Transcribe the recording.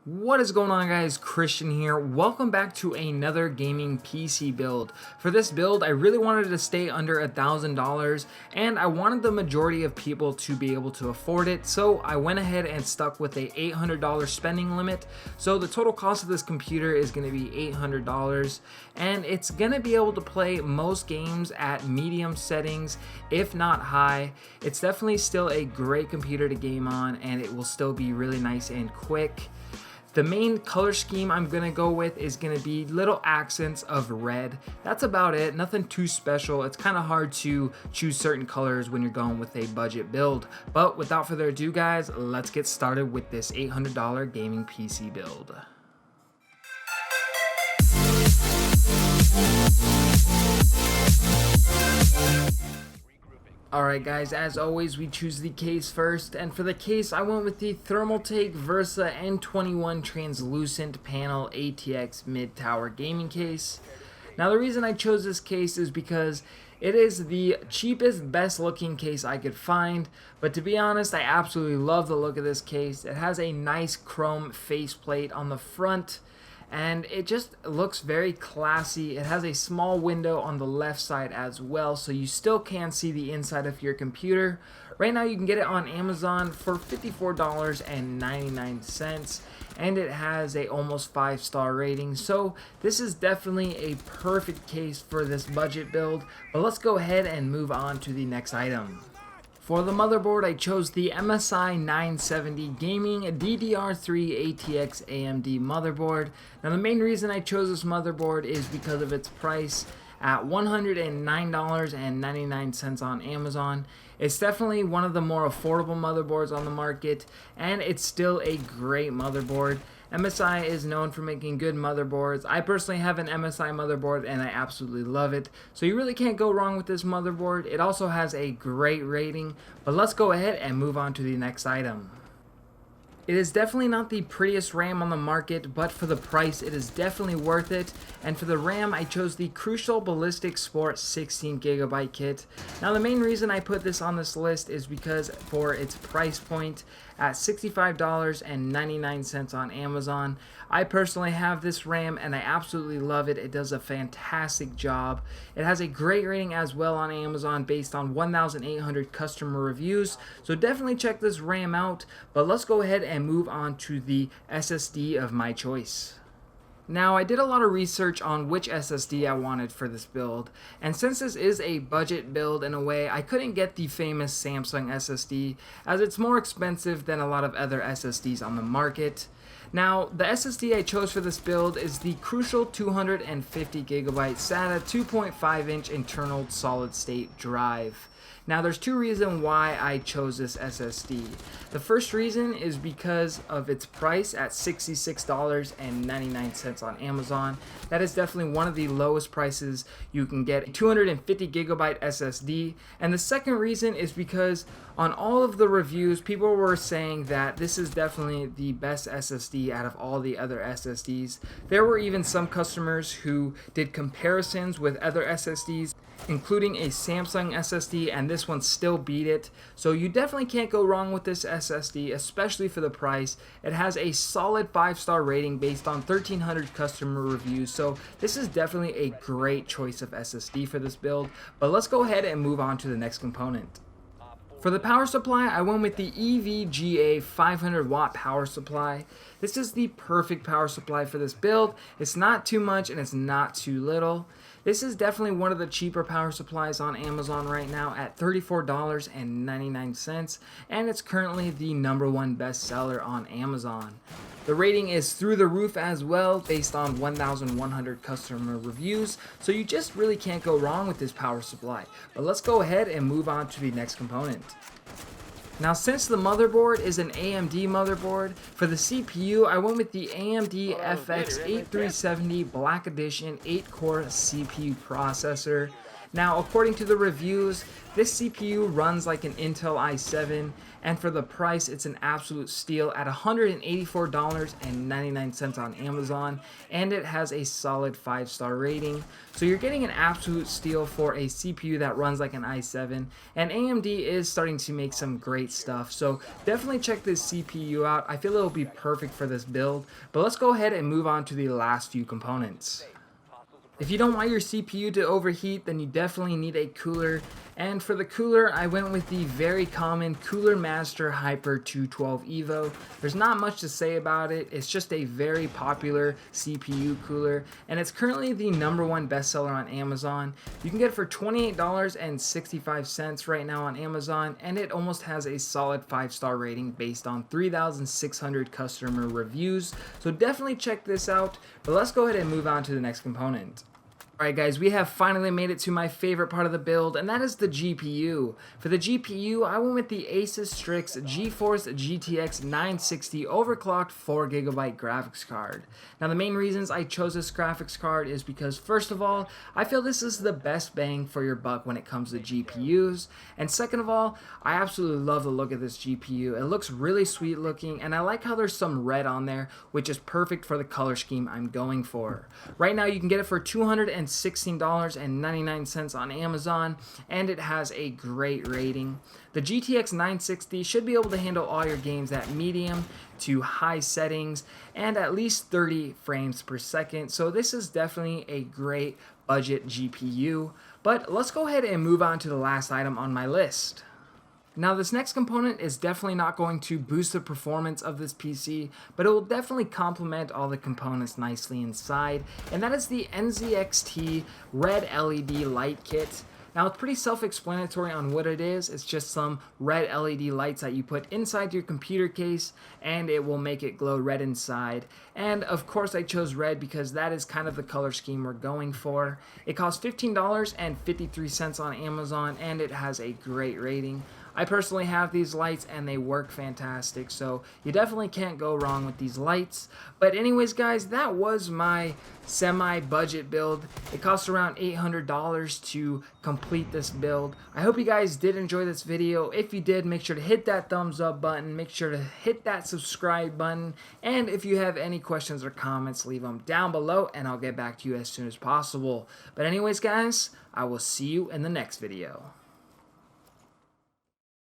What is going on, guys? Christian here. Welcome back to another gaming PC build. For this build, I really wanted to stay under $1,000 and I wanted the majority of people to be able to afford it, so I went ahead and stuck with a $800 spending limit. So the total cost of this computer is going to be $800 and it's going to be able to play most games at medium settings, if not high. It's definitely still a great computer to game on and it will still be really nice and quick. The main color scheme I'm going to go with is going to be little accents of red. That's about it, nothing too special. It's kind of hard to choose certain colors when you're going with a budget build. But without further ado, guys, let's get started with this $800 gaming PC build. Alright guys, as always we choose the case first, and for the case I went with the Thermaltake Versa N21 Translucent Panel ATX Mid-Tower Gaming Case. Now the reason I chose this case is because it is the cheapest, best looking case I could find, but to be honest, I absolutely love the look of this case. It has a nice chrome faceplate on the front, and it just looks very classy. It has a small window on the left side as well, so you still can see the inside of your computer. Right now you can get it on Amazon for $54.99, and it has a almost 5-star rating, so this is definitely a perfect case for this budget build. But let's go ahead and move on to the next item. For the motherboard, I chose the MSI 970 Gaming DDR3 ATX AMD motherboard. Now the main reason I chose this motherboard is because of its price at $109.99 on Amazon. It's definitely one of the more affordable motherboards on the market, and it's still a great motherboard. MSI is known for making good motherboards. I personally have an MSI motherboard and I absolutely love it. So you really can't go wrong with this motherboard. It also has a great rating, but let's go ahead and move on to the next item. It is definitely not the prettiest RAM on the market, but for the price it is definitely worth it. And for the RAM, I chose the Crucial Ballistic Sport 16GB kit. Now the main reason I put this on this list is because for its price point at $65.99 on Amazon. I personally have this RAM and I absolutely love it. It does a fantastic job. It has a great rating as well on Amazon based on 1,800 customer reviews, so definitely check this RAM out. But let's go ahead and move on to the SSD of my choice. Now I did a lot of research on which SSD I wanted for this build, and since this is a budget build in a way, I couldn't get the famous Samsung SSD as it's more expensive than a lot of other SSDs on the market. Now the SSD I chose for this build is the Crucial 250GB SATA 2.5-inch internal solid state drive. Now there's two reasons why I chose this SSD. The first reason is because of its price at $66.99 on Amazon. That is definitely one of the lowest prices you can get a 250GB SSD. And the second reason is because on all of the reviews, people were saying that this is definitely the best SSD out of all the other SSDs. There were even some customers who did comparisons with other SSDs, including a Samsung SSD, and this one still beat it. So you definitely can't go wrong with this SSD, especially for the price. It has a solid 5-star rating based on 1,300 customer reviews, so this is definitely a great choice of SSD for this build. But let's go ahead and move on to the next component. For the power supply, I went with the EVGA 500 watt power supply. This is the perfect power supply for this build. It's not too much and it's not too little. This is definitely one of the cheaper power supplies on Amazon right now at $34.99, and it's currently the #1 bestseller on Amazon. The rating is through the roof as well based on 1,100 customer reviews, so you just really can't go wrong with this power supply. But let's go ahead and move on to the next component. Now since the motherboard is an AMD motherboard, for the CPU I went with the AMD FX 8370 Black Edition 8-core CPU processor. Now according to the reviews, this CPU runs like an Intel i7 and for the price, it's an absolute steal at $184.99 on Amazon, and it has a solid 5-star rating. So you're getting an absolute steal for a CPU that runs like an i7, and AMD is starting to make some great stuff. So definitely check this CPU out. I feel it'll be perfect for this build, but let's go ahead and move on to the last few components. If you don't want your CPU to overheat, then you definitely need a cooler. And for the cooler, I went with the very common Cooler Master Hyper 212 Evo. There's not much to say about it. It's just a very popular CPU cooler, and it's currently the #1 bestseller on Amazon. You can get it for $28.65 right now on Amazon, and it almost has a solid 5-star rating based on 3,600 customer reviews. So definitely check this out, but let's go ahead and move on to the next component. Alright guys, we have finally made it to my favorite part of the build, and that is the GPU. For the GPU, I went with the Asus Strix GeForce GTX 960 overclocked 4GB graphics card. Now the main reasons I chose this graphics card is because, first of all, I feel this is the best bang for your buck when it comes to GPUs, and second of all, I absolutely love the look of this GPU. It looks really sweet looking, and I like how there's some red on there, which is perfect for the color scheme I'm going for. Right now you can get it for $216.99 on Amazon, and it has a great rating. The GTX 960 should be able to handle all your games at medium to high settings and at least 30 frames per second, so this is definitely a great budget GPU. But let's go ahead and move on to the last item on my list. Now this next component is definitely not going to boost the performance of this PC, but it will definitely complement all the components nicely inside, and that is the NZXT red LED light kit. Now it's pretty self-explanatory on what it is. It's just some red LED lights that you put inside your computer case, and it will make it glow red inside. And of course I chose red because that is kind of the color scheme we're going for. It costs $15.53 on Amazon, and it has a great rating. I personally have these lights and they work fantastic, so you definitely can't go wrong with these lights. But anyways guys, that was my semi-budget build. It cost around $800 to complete this build. I hope you guys did enjoy this video. If you did, make sure to hit that thumbs up button, make sure to hit that subscribe button, and if you have any questions or comments, leave them down below and I'll get back to you as soon as possible. But anyways guys, I will see you in the next video.